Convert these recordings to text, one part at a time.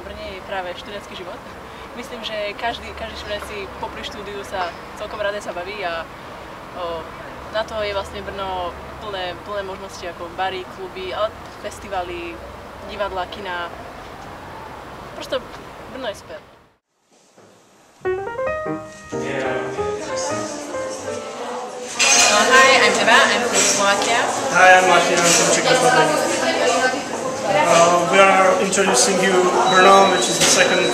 Brne je práve študentský život. Myslím, že každý študent si popri štúdiu sa celkom rade sa baví a na to je vlastne Brno plné možnosti ako bary, kluby, ale festivaly, divadla, kina. Prosto Brno je super. Hi, I'm Eva, I'm from Slovakia. Hi, I'm Martin, I'm from Czech Republic. We are introducing you Brno, which is the second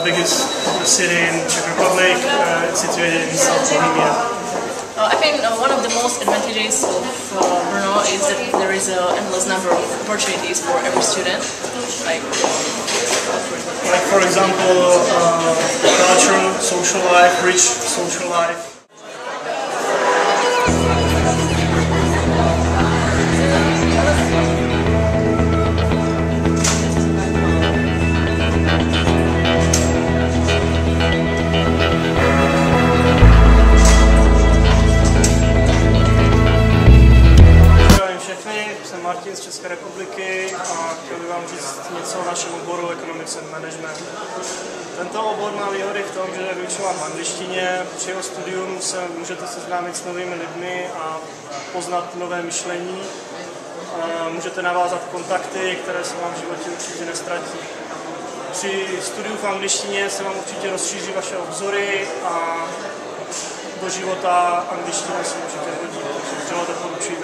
biggest city in Czech Republic. It's situated in South Bohemia. I think one of the most advantages of Brno is that there is an endless number of opportunities for every student. Like for example, culture, social life, rich social life. Jsem Martin z České republiky a chtěl bych vám říct něco o našem oboru Economics and Management. Tento obor má výhody v tom, že je vyučován v angličtině. Při jeho studium se můžete seznámit s novými lidmi a poznat nové myšlení. Můžete navázat kontakty, které se vám v životě určitě nestratí. Při studiu v angličtině se vám určitě rozšíří vaše obzory a do života angličtina se určitě hodí, takže vřele doporučuji.